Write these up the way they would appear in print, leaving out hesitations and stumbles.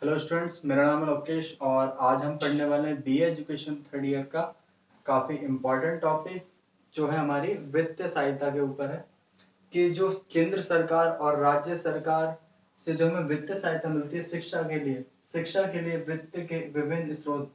Hello students, मेरा नाम है लोकेश और आज हम पढ़ने वाले हैं बीए एजुकेशन थर्ड ईयर का काफ़ी इम्पोर्टेंट टॉपिक जो है हमारी वित्तीय सहायता के ऊपर है कि जो केंद्र सरकार और राज्य सरकार से जो हमें वित्तीय सहायता मिलती है शिक्षा के लिए वित्त के विभिन्न स्रोत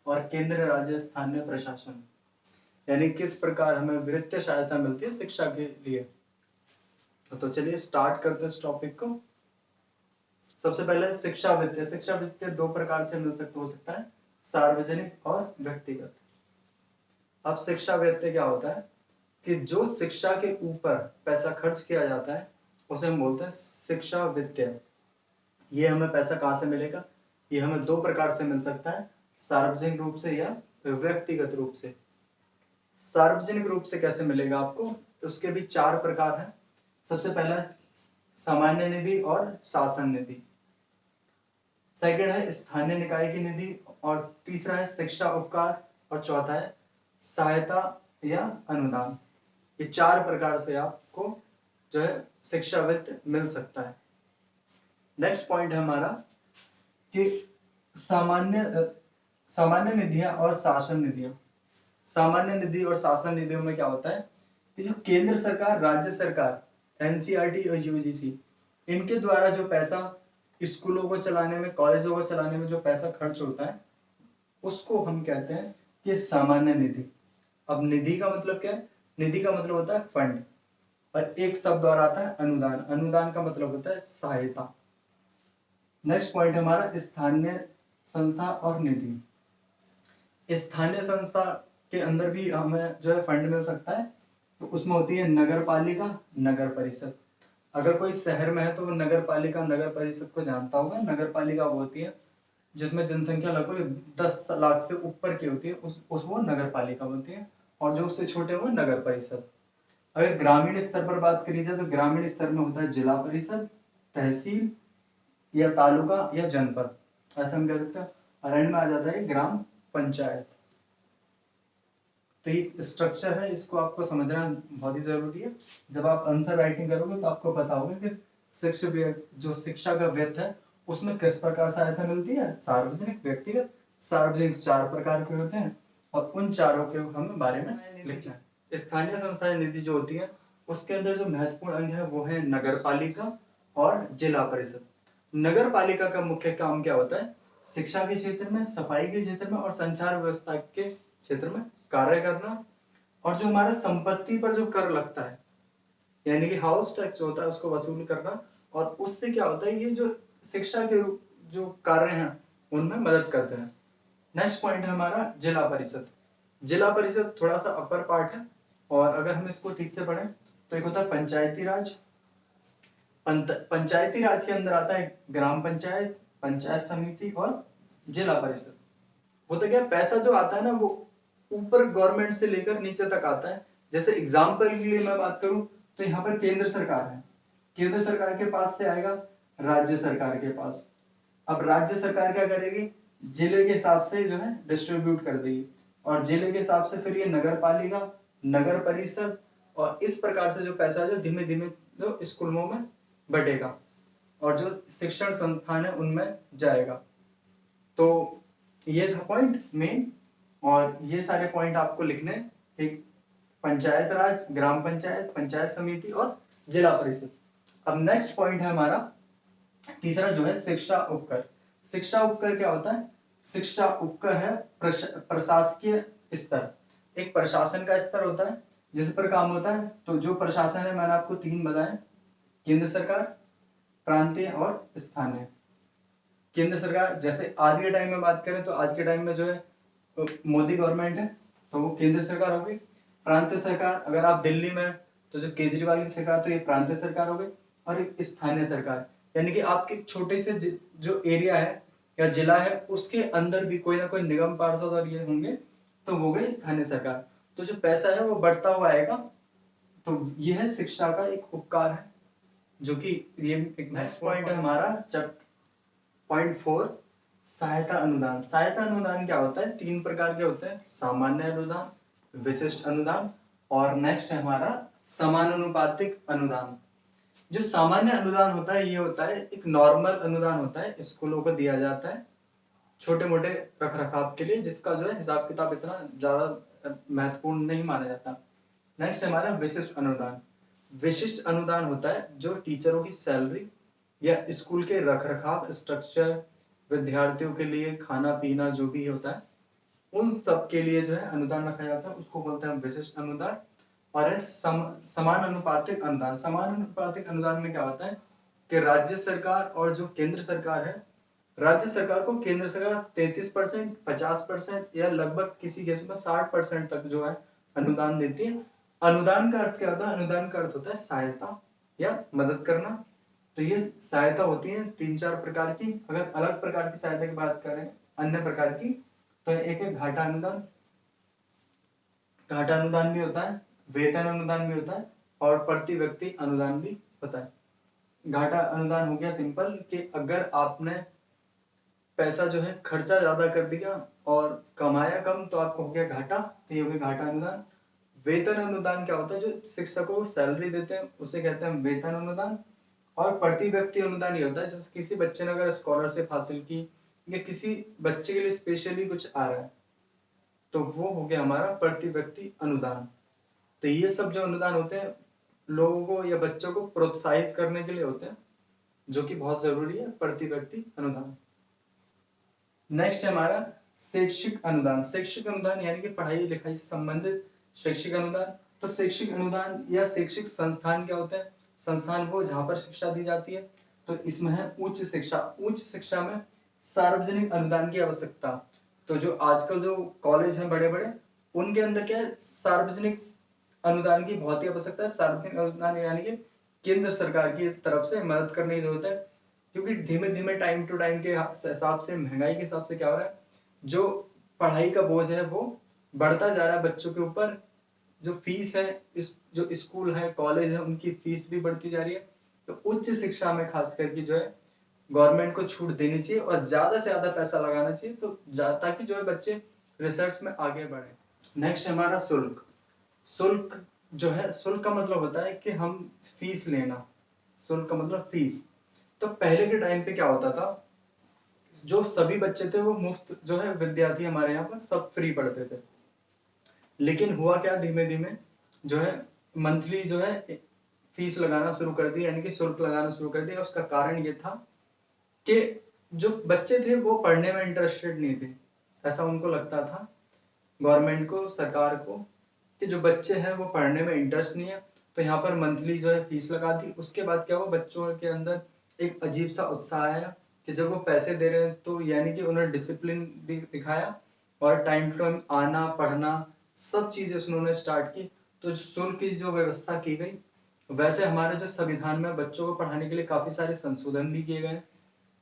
और केंद्र राज्य स्थानीय प्रशासन यानी किस प्रकार हमें वित्तीय सहायता मिलती है शिक्षा के लिए। तो चलिए स्टार्ट करते हैं इस टॉपिक को। सबसे पहले शिक्षा वित्त दो प्रकार से हो सकता है, सार्वजनिक और व्यक्तिगत। अब शिक्षा वित्त क्या होता है कि जो शिक्षा के ऊपर पैसा खर्च किया जाता है उसे हम बोलते हैं शिक्षा वित्त। ये हमें पैसा कहाँ से मिलेगा? ये हमें दो प्रकार से मिल सकता है, सार्वजनिक रूप से या व्यक्तिगत रूप से। सार्वजनिक रूप से कैसे मिलेगा आपको? उसके भी चार प्रकार हैं। सबसे पहला सामान्य निधि और शासन निधि, सेकंड है स्थानीय निकाय की निधि, और तीसरा है शिक्षा उपकार, और चौथा है सहायता या अनुदान। ये चार प्रकार से आपको जो है शिक्षा वित्त मिल सकता है। नेक्स्ट पॉइंट है हमारा कि सामान्य निधियां और शासन निधियां। सामान्य निधि और शासन निधियों में क्या होता है कि जो केंद्र सरकार, राज्य सरकार, एनसीईआरटी और यूजीसी, इनके द्वारा जो पैसा स्कूलों को चलाने में, कॉलेजों को चलाने में जो पैसा खर्च होता है उसको हम कहते हैं कि सामान्य निधि। अब निधि का मतलब क्या है? निधि का मतलब होता है फंड, और एक शब्द और आता है अनुदान। अनुदान का मतलब होता है सहायता। नेक्स्ट पॉइंट हमारा स्थानीय संस्था और निधि। स्थानीय संस्था के अंदर भी हमें जो है फंड मिल सकता है, तो उसमें होती है नगर पालिका, नगर परिषद। अगर कोई शहर में है तो वो नगर पालिका, नगर परिषद को जानता होगा। नगर पालिका वो होती है जिसमें जनसंख्या लगभग 10 लाख से ऊपर की होती है, उस वो नगर पालिका बोलती है, और जो उससे छोटे वो नगर परिषद। अगर ग्रामीण स्तर पर बात करी जाए तो ग्रामीण स्तर में होता है जिला परिषद, तहसील या तालुका या जनपद, ऐसा हम कह सकते हैं। और एंड में आ जाता है ग्राम पंचायत। तो ये स्ट्रक्चर है, इसको आपको समझना बहुत ही जरूरी है। जब आप आंसर राइटिंग करोगे तो आपको पता होगा कि जो शिक्षा का व्यय है उसमें किस प्रकार सहायता मिलती है, सार्वजनिक, व्यक्तिगत। सार्वजनिक चार प्रकार के होते हैं और उन चारों के हमें बारे में लिखना है। स्थानीय संस्थाएं निधि जो होती है उसके अंदर जो महत्वपूर्ण अंग है वो है नगर पालिका और जिला परिषद। नगर पालिका का मुख्य काम क्या होता है? शिक्षा के क्षेत्र में, सफाई के क्षेत्र में और संचार व्यवस्था के क्षेत्र में कार्य करना। और जो हमारा संपत्ति पर जो कर लगता है यानी कि हाउस टैक्स होता है उसको वसूल करना, और उससे क्या होता है ये जो शिक्षा के जो कार्य हैं उनमें मदद करते हैं। नेक्स्ट पॉइंट है हमारा जिला परिषद। जिला परिषद थोड़ा सा अपर पार्ट है, और अगर हम इसको ठीक से पढ़ें तो एक होता है पंचायती राज। पंचायती राज के अंदर आता है ग्राम पंचायत, पंचायत समिति और जिला परिषद। वो तो क्या, पैसा जो आता है ना वो ऊपर गवर्नमेंट से लेकर नीचे तक आता है। जैसे एग्जाम्पल के लिए मैं बात करूं तो यहाँ पर केंद्र सरकार है, केंद्र सरकार के पास से आएगा राज्य सरकार के पास। अब राज्य सरकार क्या करेगी? जिले के हिसाब से जो है डिस्ट्रीब्यूट कर देगी, और जिले के हिसाब से फिर ये नगर पालिका, नगर परिषद, और इस प्रकार से जो पैसा जो धीमे धीमे जो स्कूलों में बटेगा और जो शिक्षण संस्थान है उनमें जाएगा। तो ये था पॉइंट मेन, और ये सारे पॉइंट आपको लिखने, एक पंचायत राज, ग्राम पंचायत, पंचायत समिति और जिला परिषद। अब नेक्स्ट पॉइंट है हमारा तीसरा जो है शिक्षा उपकर। शिक्षा उपकर क्या होता है? शिक्षा उपकर है प्रशासकीय स्तर। एक प्रशासन का स्तर होता है जिस पर काम होता है। तो जो प्रशासन है मैंने आपको तीन बताए, केंद्र सरकार, प्रांतीय और स्थानीय। केंद्र सरकार, जैसे आज के टाइम में बात करें तो आज के टाइम में जो है मोदी गवर्नमेंट है तो वो केंद्र सरकार हो गई। प्रांतीय सरकार, अगर आप दिल्ली में तो जो केजरीवाल की सरकार तो ये प्रांतीय सरकार हो गई। और एक स्थानीय सरकार यानी कि आपके छोटे से जो एरिया है या जिला है उसके अंदर भी कोई ना कोई निगम पार्षद और ये होंगे तो वो गई स्थानीय सरकार। तो जो पैसा है वो बढ़ता हुआ आएगा। तो ये है शिक्षा का एक उपकार है, जो कि ये एक नेक्स्ट पॉइंट है हमारा पॉइंट 4, सहायता अनुदान। सहायता अनुदान क्या होता है? तीन प्रकार के होते हैं, सामान्य अनुदान, विशिष्ट अनुदान और नेक्स्ट है हमारा समानुपातिक अनुदान। जो सामान्य अनुदान होता है ये होता है एक नॉर्मल अनुदान होता है, स्कूलों को दिया जाता है छोटे मोटे रख रखाव के लिए, जिसका जो है हिसाब किताब इतना ज्यादा महत्वपूर्ण नहीं माना जाता। नेक्स्ट हमारा विशिष्ट अनुदान। विशिष्ट अनुदान होता है जो टीचरों की सैलरी या स्कूल के रख रखाव स्ट्रक्चर, विद्यार्थियों के लिए खाना पीना जो भी होता है उन सब के लिए जो है अनुदान रखा जाता है, उसको बोलते हैं विशिष्ट अनुदान। और है समानुपातिक अनुदान। समानुपातिक अनुदान में क्या होता है कि राज्य सरकार और जो केंद्र सरकार है, राज्य सरकार को केंद्र सरकार 33%, 50% या लगभग किसी केस में 60% तक जो है अनुदान देती है। अनुदान का अर्थ क्या होता है? अनुदान का अर्थ होता है सहायता या मदद करना। तो ये सहायता होती है 3-4 प्रकार की। अगर अलग प्रकार की सहायता की बात करें अन्य प्रकार की, तो एक है घाटा अनुदान। घाटा अनुदान भी होता है, वेतन अनुदान भी होता है और प्रति व्यक्ति अनुदान भी होता है। घाटा अनुदान हो गया सिंपल कि अगर आपने पैसा जो है खर्चा ज्यादा कर दिया और कमाया कम तो आपको हो गया घाटा, तो ये हो गया घाटा अनुदान। वेतन अनुदान क्या होता है? जो शिक्षकों को सैलरी देते हैं उसे कहते हैं वेतन अनुदान। और प्रति व्यक्ति अनुदान ये होता है जैसे किसी बच्चे ने अगर स्कॉलरशिप हासिल की या किसी बच्चे के लिए स्पेशली कुछ आ रहा है तो वो हो गया हमारा प्रति व्यक्ति अनुदान। तो ये सब जो अनुदान होते हैं लोगों को या बच्चों को प्रोत्साहित करने के लिए होते हैं, जो कि बहुत जरूरी है प्रति व्यक्ति अनुदान। नेक्स्ट है हमारा शैक्षिक अनुदान। शैक्षिक अनुदान यानी कि पढ़ाई लिखाई से संबंधित शैक्षिक अनुदान। तो शैक्षिक अनुदान या शैक्षिक संस्थान क्या होता है? संस्थान वो जहाँ पर शिक्षा दी जाती है। तो इसमें है उच्च शिक्षा। उच्च शिक्षा में सार्वजनिक अनुदान की आवश्यकता। तो जो आजकल जो कॉलेज हैं बड़े बड़े, उनके अंदर क्या है? सार्वजनिक अनुदान की बहुत ही आवश्यकता है। सार्वजनिक अनुदान यानी कि केंद्र सरकार की तरफ से मदद करने की जरूरत है, क्योंकि धीमे धीमे टाइम टू टाइम के हिसाब से, महंगाई के हिसाब से क्या हो रहा है, जो पढ़ाई का बोझ है वो बढ़ता जा रहा है बच्चों के ऊपर। जो फीस है, इस जो स्कूल है कॉलेज है उनकी फीस भी बढ़ती जा रही है। तो उच्च शिक्षा में खास करके जो है गवर्नमेंट को छूट देनी चाहिए और ज्यादा से ज्यादा पैसा लगाना चाहिए, तो ताकि जो है बच्चे रिसर्च में आगे बढ़े। नेक्स्ट हमारा शुल्क। शुल्क जो है, शुल्क का मतलब होता है कि हम फीस लेना। शुल्क का मतलब फीस। तो पहले के टाइम पे क्या होता था, जो सभी बच्चे थे वो मुफ्त जो है, विद्यार्थी हमारे यहाँ पर सब फ्री पढ़ते थे। लेकिन हुआ क्या, धीमे धीमे जो है मंथली जो है फीस लगाना शुरू कर दी, यानी कि शुल्क लगाना शुरू कर दिया। उसका कारण ये था कि जो बच्चे थे वो पढ़ने में इंटरेस्टेड नहीं थे। ऐसा उनको लगता था गवर्नमेंट को, सरकार को, कि जो बच्चे हैं वो पढ़ने में इंटरेस्ट नहीं है, तो यहाँ पर मंथली जो है फीस लगा दी। उसके बाद क्या हुआ, बच्चों के अंदर एक अजीब सा उत्साह आया कि जब वो पैसे दे रहे हैं तो यानी कि उन्होंने डिसिप्लिन दिखाया और टाइम टू टाइम आना पढ़ना सब चीजें उन्होंने स्टार्ट की। तो शुल्क की जो व्यवस्था की गई, वैसे हमारे जो संविधान में बच्चों को पढ़ाने के लिए काफी सारे संशोधन भी किए गए,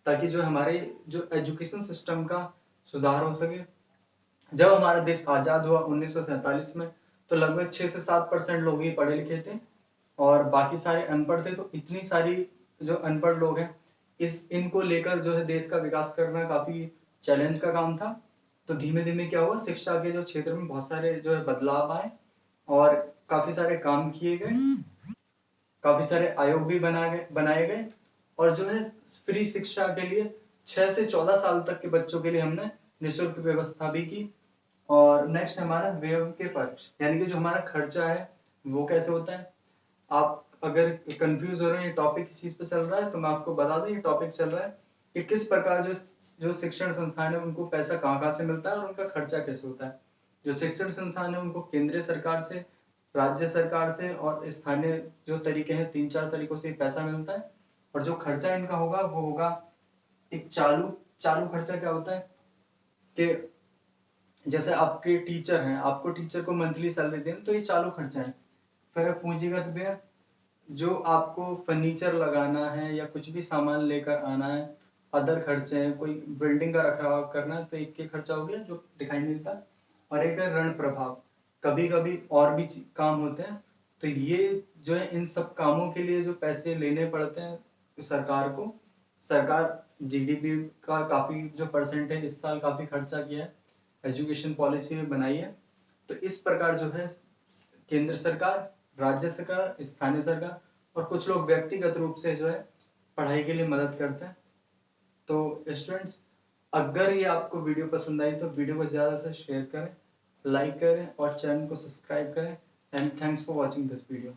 ताकि जो हमारे जो एजुकेशन सिस्टम का सुधार हो सके। जब हमारा देश आजाद हुआ 1947 में, तो लगभग 6 से 7% लोग ही पढ़े लिखे थे और बाकी सारे अनपढ़ थे। तो इतनी सारी जो अनपढ़ लोग हैं, इनको लेकर जो है देश का विकास करना काफी चैलेंज का काम था। तो धीमे धीमे क्या हुआ, शिक्षा के जो क्षेत्र में बहुत सारे जो है बदलाव आए और काफी सारे काम किए गए, काफी सारे आयोग भी बनाए गए और जो है फ्री शिक्षा के लिए 6 से 14 साल तक के बच्चों के लिए हमने निःशुल्क व्यवस्था भी की। और नेक्स्ट हमारा व्यय के पक्ष, यानी कि जो हमारा खर्चा है वो कैसे होता है। आप अगर कंफ्यूज हो रहे हैं ये टॉपिक किस चीज पे चल रहा है, तो मैं आपको बता दूं ये टॉपिक चल रहा है कि किस प्रकार जो जो शिक्षण संस्थान है उनको पैसा कहाँ से मिलता है और उनका खर्चा कैसे होता है। जो शिक्षण संस्थान है उनको केंद्रीय सरकार से, राज्य सरकार से और स्थानीय जो तरीके हैं 3-4 तरीकों से पैसा मिलता है। और जो खर्चा इनका होगा वो होगा एक चालू चालू खर्चा। क्या होता है कि जैसे आपके टीचर हैं, आपको टीचर को मंथली सैलरी देना, तो ये चालू खर्चा है। फिर पूंजीगत व्यय, जो आपको फर्नीचर लगाना है या कुछ भी सामान लेकर आना है, अदर खर्चे हैं, कोई बिल्डिंग का रखरखाव करना है, तो एक के खर्चा हो गया जो दिखाई नहीं देता। और एक है ऋण प्रभाव, कभी कभी और भी काम होते हैं। तो ये जो है इन सब कामों के लिए जो पैसे लेने पड़ते हैं सरकार को, सरकार जीडीपी का काफी जो परसेंट है इस साल काफी खर्चा किया है, एजुकेशन पॉलिसी में बनाई है। तो इस प्रकार जो है केंद्र सरकार, राज्य सरकार, स्थानीय सरकार और कुछ लोग व्यक्तिगत रूप से जो है पढ़ाई के लिए मदद करते हैं। तो स्टूडेंट्स, अगर ये आपको वीडियो पसंद आई तो वीडियो को ज़्यादा से शेयर करें, लाइक करें और चैनल को सब्सक्राइब करें। And thanks for watching this video.